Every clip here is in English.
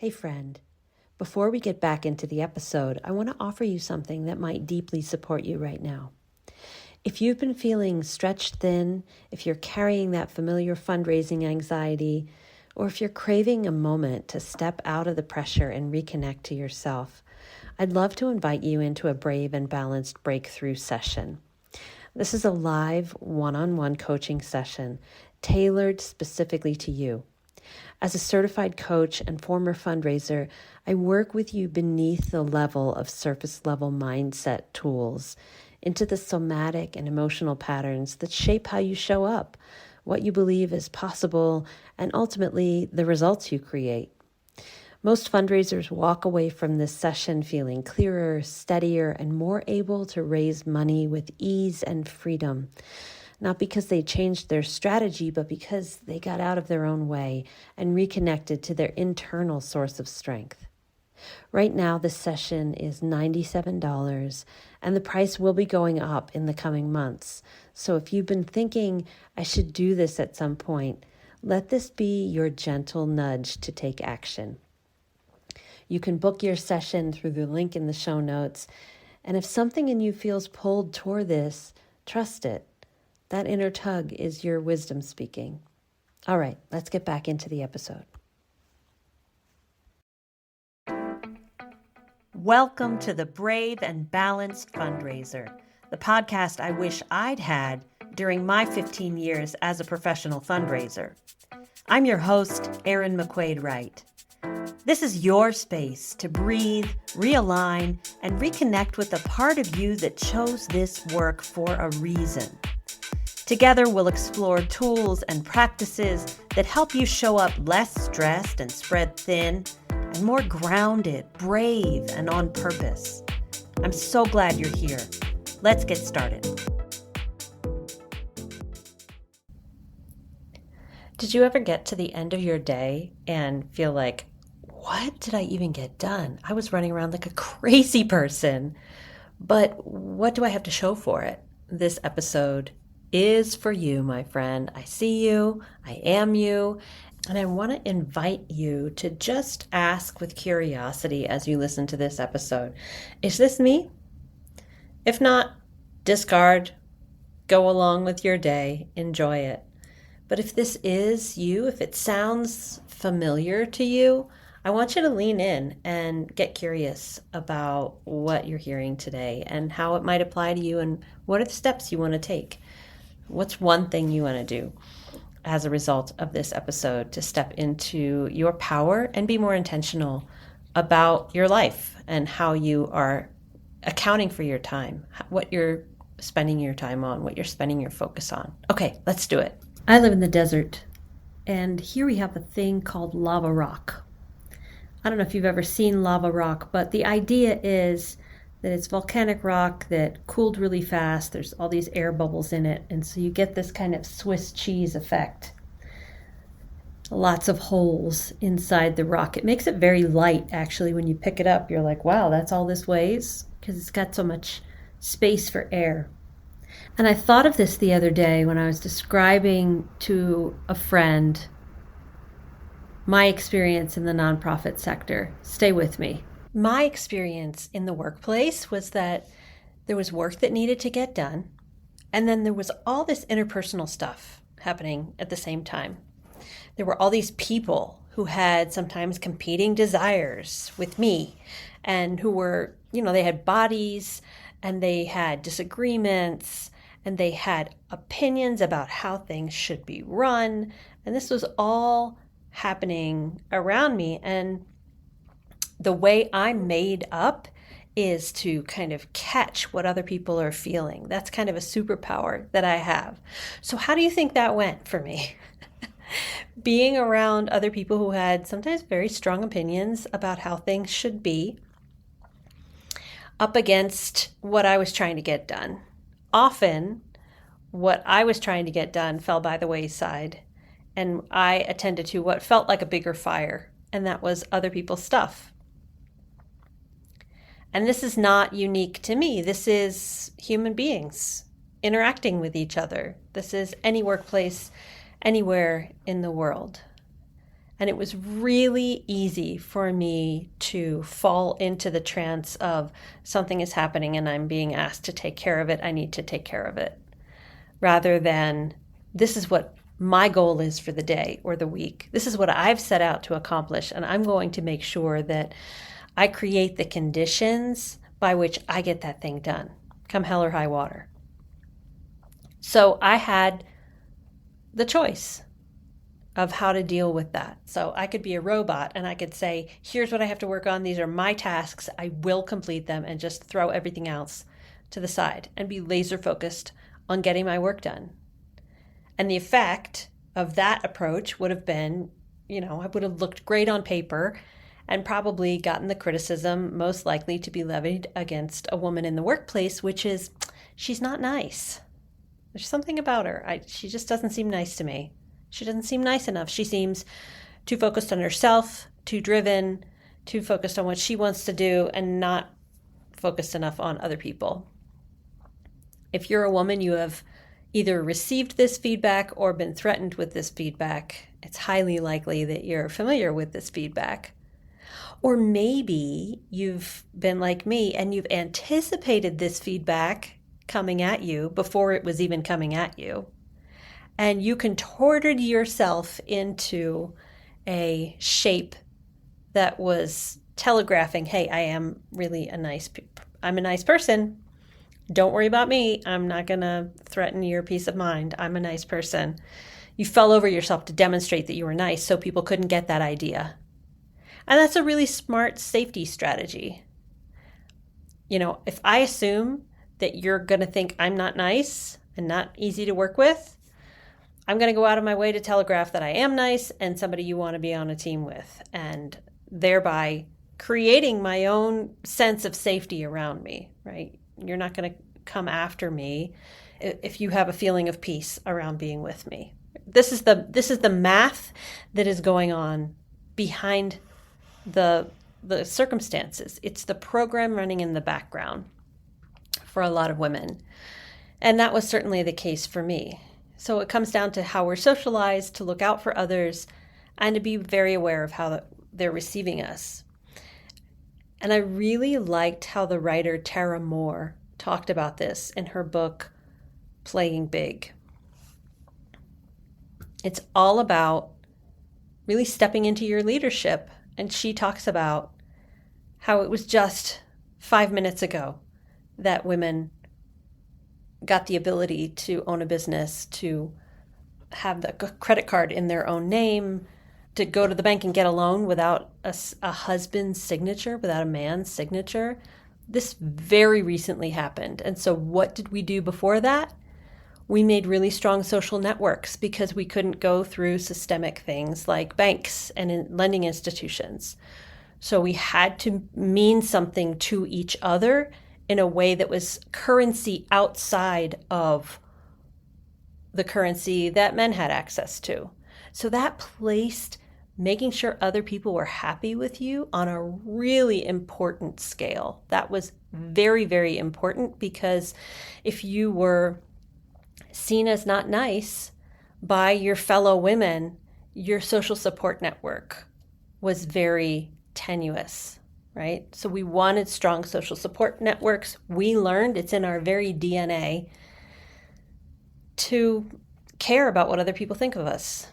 Hey friend, before we get back into the episode, I want to offer you something that might deeply support you right now. If you've been feeling stretched thin, if you're carrying that familiar fundraising anxiety, or if you're craving a moment to step out of the pressure and reconnect to yourself, I'd love to invite you into a brave and balanced breakthrough session. This is a live one-on-one coaching session tailored specifically to you. As a certified coach and former fundraiser, I work with you beneath the level of surface level mindset tools into the somatic and emotional patterns that shape how you show up, what you believe is possible, and ultimately the results you create. Most fundraisers walk away from this session feeling clearer, steadier, and more able to raise money with ease and freedom. Not because they changed their strategy, but because they got out of their own way and reconnected to their internal source of strength. Right now, this session is $97, and the price will be going up in the coming months. So if you've been thinking, I should do this at some point, let this be your gentle nudge to take action. You can book your session through the link in the show notes, and if something in you feels pulled toward this, trust it. That inner tug is your wisdom speaking. All right, let's get back into the episode. Welcome to the Brave and Balanced Fundraiser, the podcast I wish I'd had during my 15 years as a professional fundraiser. I'm your host, Erin McQuaid-Wright. This is your space to breathe, realign, and reconnect with the part of you that chose this work for a reason. Together, we'll explore tools and practices that help you show up less stressed and spread thin, and more grounded, brave, and on purpose. I'm so glad you're here. Let's get started. Did you ever get to the end of your day and feel like, what did I even get done? I was running around like a crazy person, but what do I have to show for it? This episode is for you, my friend. I see you, I am you, and I want to invite you to just ask with curiosity as you listen to this episode, is this me? If not, discard, go along with your day, enjoy it. But if this is you, if it sounds familiar to you, I want you to lean in and get curious about what you're hearing today and how it might apply to you and what are the steps you want to take. What's one thing you want to do as a result of this episode to step into your power and be more intentional about your life and how you are accounting for your time, what you're spending your time on, what you're spending your focus on. Okay, let's do it. I live in the desert, and here we have a thing called lava rock. I don't know if you've ever seen lava rock, but the idea is that it's volcanic rock that cooled really fast. There's all these air bubbles in it, and so you get this kind of Swiss cheese effect. Lots of holes inside the rock. It makes it very light, actually. When you pick it up, you're like, wow, that's all this weighs? Because it's got so much space for air. And I thought of this the other day when I was describing to a friend my experience in the nonprofit sector. Stay with me. My experience in the workplace was that there was work that needed to get done, and then there was all this interpersonal stuff happening at the same time. There were all these people who had sometimes competing desires with me and who were, they had bodies and they had disagreements and they had opinions about how things should be run. And this was all happening around me. And the way I'm made up is to kind of catch what other people are feeling. That's kind of a superpower that I have. So how do you think that went for me? Being around other people who had sometimes very strong opinions about how things should be, up against what I was trying to get done. Often, what I was trying to get done fell by the wayside, and I attended to what felt like a bigger fire, and that was other people's stuff. And this is not unique to me. This is human beings interacting with each other. This is any workplace, anywhere in the world. And it was really easy for me to fall into the trance of something is happening and I'm being asked to take care of it. I need to take care of it. Rather than, this is what my goal is for the day or the week. This is what I've set out to accomplish. And I'm going to make sure that I create the conditions by which I get that thing done, come hell or high water. So I had the choice of how to deal with that. So I could be a robot and I could say, here's what I have to work on. These are my tasks. I will complete them, and just throw everything else to the side and be laser focused on getting my work done. And the effect of that approach would have been, I would have looked great on paper and probably gotten the criticism most likely to be levied against a woman in the workplace, which is, she's not nice. There's something about her. She just doesn't seem nice to me. She doesn't seem nice enough. She seems too focused on herself, too driven, too focused on what she wants to do, and not focused enough on other people. If you're a woman, you have either received this feedback or been threatened with this feedback. It's highly likely that you're familiar with this feedback. Or maybe you've been like me and you've anticipated this feedback coming at you before it was even coming at you. And you contorted yourself into a shape that was telegraphing, hey, I'm a nice person. Don't worry about me. I'm not going to threaten your peace of mind. I'm a nice person. You fell over yourself to demonstrate that you were nice so people couldn't get that idea. And that's a really smart safety strategy. If I assume that you're going to think I'm not nice and not easy to work with, I'm going to go out of my way to telegraph that I am nice and somebody you want to be on a team with, and thereby creating my own sense of safety around me, right? You're not going to come after me if you have a feeling of peace around being with me. This is the math that is going on behind the circumstances. It's the program running in the background for a lot of women. And that was certainly the case for me. So it comes down to how we're socialized to look out for others and to be very aware of how they're receiving us. And I really liked how the writer Tara Moore talked about this in her book, Playing Big. It's all about really stepping into your leadership. And she talks about how it was just 5 minutes ago that women got the ability to own a business, to have the credit card in their own name, to go to the bank and get a loan without a husband's signature, without a man's signature. This very recently happened. And so what did we do before that? We made really strong social networks because we couldn't go through systemic things like banks and lending institutions. So we had to mean something to each other in a way that was currency outside of the currency that men had access to. So that placed making sure other people were happy with you on a really important scale. That was very, very important, because if you were seen as not nice by your fellow women, your social support network was very tenuous, right? So we wanted strong social support networks. We learned, it's in our very DNA, to care about what other people think of us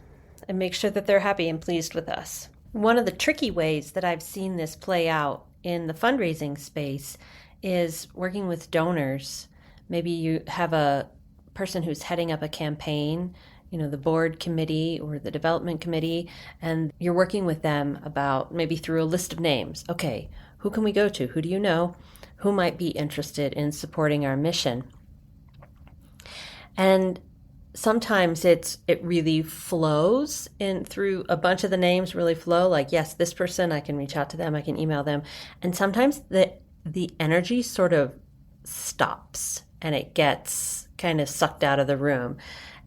and make sure that they're happy and pleased with us. One of the tricky ways that I've seen this play out in the fundraising space is working with donors. Maybe you have a person who's heading up a campaign, the board committee or the development committee, and you're working with them about maybe through a list of names. Okay, who can we go to? Who do you know? Who might be interested in supporting our mission? And sometimes it really flows in through a bunch of the names really flow, like, yes, this person, I can reach out to them, I can email them. And sometimes the energy sort of stops and it gets kind of sucked out of the room.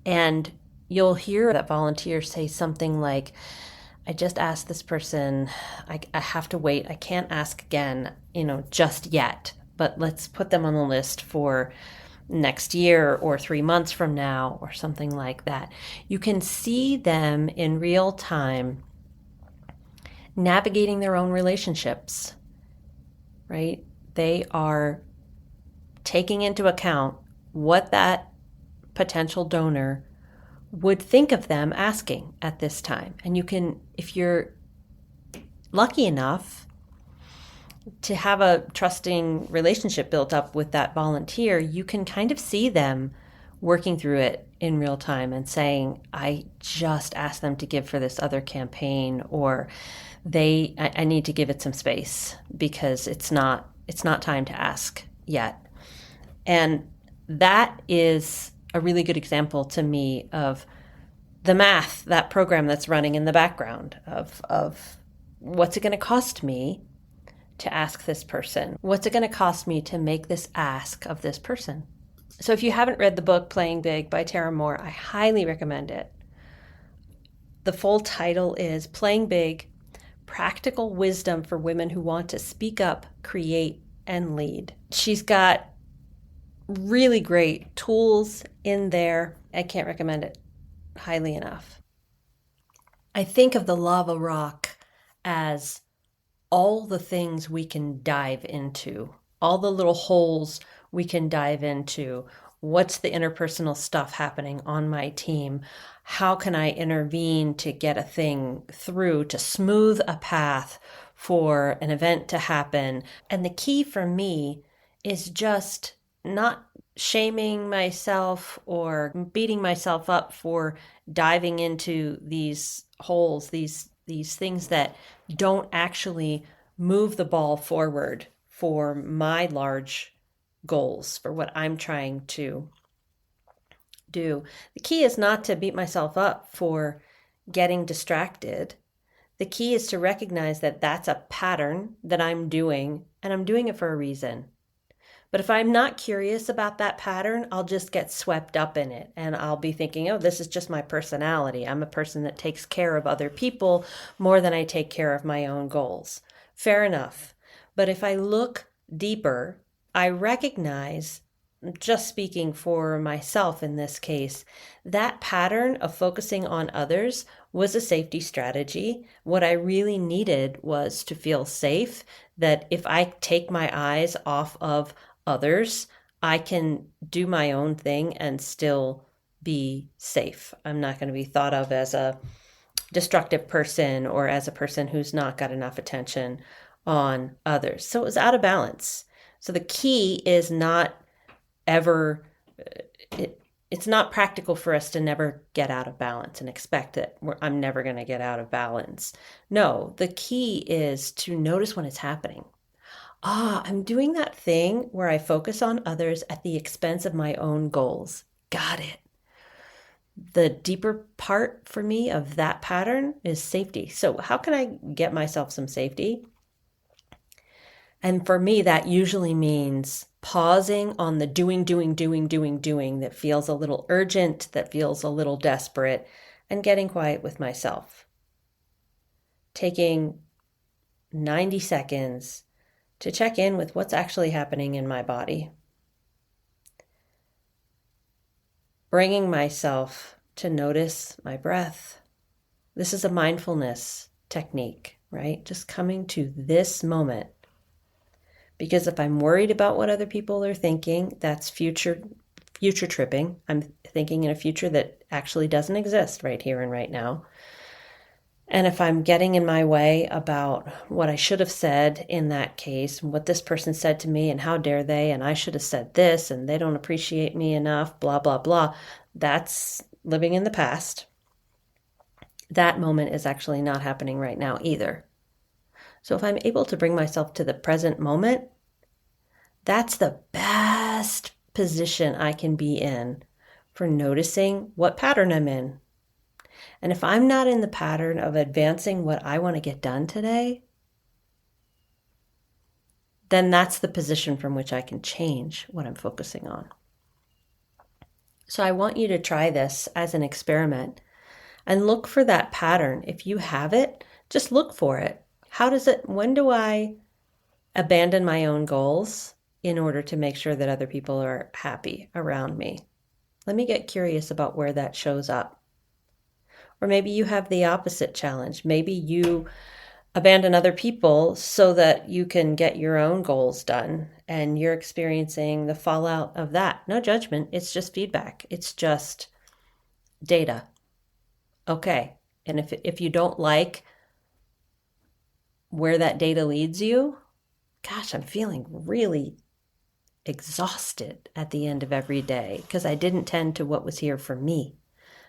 And you'll hear that volunteer say something like, I just asked this person, I have to wait, I can't ask again, just yet, but let's put them on the list for next year or 3 months from now or something like that. You can see them in real time navigating their own relationships, right? They are taking into account what that potential donor would think of them asking at this time. And you can, if you're lucky enough to have a trusting relationship built up with that volunteer, you can kind of see them working through it in real time and saying, I just asked them to give for this other campaign, or I need to give it some space because it's not time to ask yet. And that is a really good example to me of the math, that program that's running in the background of what's it going to cost me to ask this person? What's it going to cost me to make this ask of this person? So if you haven't read the book Playing Big by Tara Moore, I highly recommend it. The full title is Playing Big: Practical Wisdom for Women Who Want to Speak Up, Create, and Lead. She's got really great tools in there. I can't recommend it highly enough. I think of the lava rock as all the things we can dive into, all the little holes we can dive into. What's the interpersonal stuff happening on my team? How can I intervene to get a thing through, to smooth a path for an event to happen? And the key for me is just not shaming myself or beating myself up for diving into these holes, these things that don't actually move the ball forward for my large goals, for what I'm trying to do. The key is not to beat myself up for getting distracted. The key is to recognize that that's a pattern that I'm doing, and I'm doing it for a reason. But if I'm not curious about that pattern, I'll just get swept up in it. And I'll be thinking, oh, this is just my personality. I'm a person that takes care of other people more than I take care of my own goals. Fair enough. But if I look deeper, I recognize, just speaking for myself in this case, that pattern of focusing on others was a safety strategy. What I really needed was to feel safe, that if I take my eyes off of others, I can do my own thing and still be safe. I'm not going to be thought of as a destructive person or as a person who's not got enough attention on others. So it was out of balance. So the key is not ever, it's not practical for us to never get out of balance and expect that I'm never going to get out of balance. No, the key is to notice when it's happening. I'm doing that thing where I focus on others at the expense of my own goals. Got it. The deeper part for me of that pattern is safety. So how can I get myself some safety? And for me, that usually means pausing on the doing that feels a little urgent, that feels a little desperate, and getting quiet with myself. Taking 90 seconds to check in with what's actually happening in my body. Bringing myself to notice my breath. This is a mindfulness technique, right? Just coming to this moment. Because if I'm worried about what other people are thinking, that's future tripping. I'm thinking in a future that actually doesn't exist right here and right now. And if I'm getting in my way about what I should have said in that case, what this person said to me, and how dare they, and I should have said this, and they don't appreciate me enough, blah, blah, blah, that's living in the past. That moment is actually not happening right now either. So if I'm able to bring myself to the present moment, that's the best position I can be in for noticing what pattern I'm in. And if I'm not in the pattern of advancing what I want to get done today, then that's the position from which I can change what I'm focusing on. So I want you to try this as an experiment and look for that pattern. If you have it, just look for it. When do I abandon my own goals in order to make sure that other people are happy around me? Let me get curious about where that shows up. Or maybe you have the opposite challenge. Maybe you abandon other people so that you can get your own goals done, and you're experiencing the fallout of that. No judgment, it's just feedback. It's just data. Okay. And if you don't like where that data leads you, gosh, I'm feeling really exhausted at the end of every day because I didn't tend to what was here for me.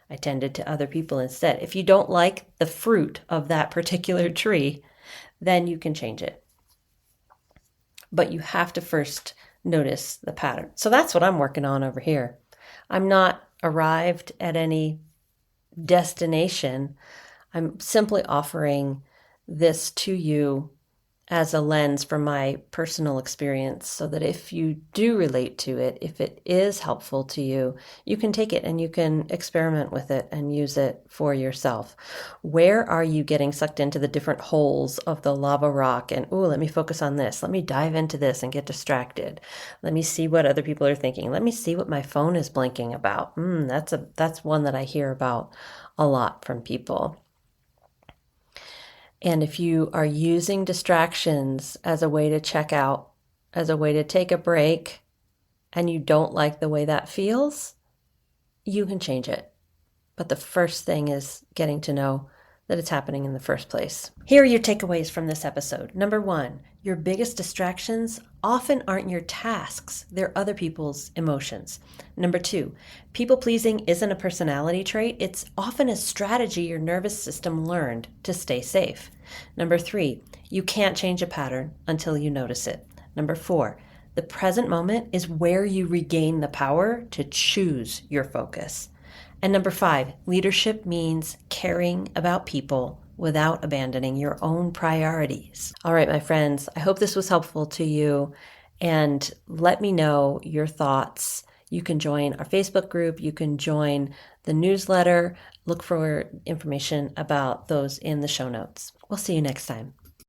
I tended to other people instead. If you don't like the fruit of that particular tree, then you can change it. But you have to first notice the pattern. So that's what I'm working on over here. I'm not arrived at any destination. I'm simply offering this to you as a lens from my personal experience so that if you do relate to it, if it is helpful to you, you can take it and you can experiment with it and use it for yourself. Where are you getting sucked into the different holes of the lava rock and, ooh, let me focus on this. Let me dive into this and get distracted. Let me see what other people are thinking. Let me see what my phone is blinking about. That's one that I hear about a lot from people. And if you are using distractions as a way to check out, as a way to take a break, and you don't like the way that feels, you can change it. But the first thing is getting to know that it's happening in the first place. Here are your takeaways from this episode. Number 1, your biggest distractions often aren't your tasks, they're other people's emotions. Number 2, people pleasing isn't a personality trait, it's often a strategy your nervous system learned to stay safe. Number 3, you can't change a pattern until you notice it. Number 4, the present moment is where you regain the power to choose your focus. And number 5, leadership means caring about people without abandoning your own priorities. All right, my friends, I hope this was helpful to you, and let me know your thoughts. You can join our Facebook group. You can join the newsletter. Look for information about those in the show notes. We'll see you next time.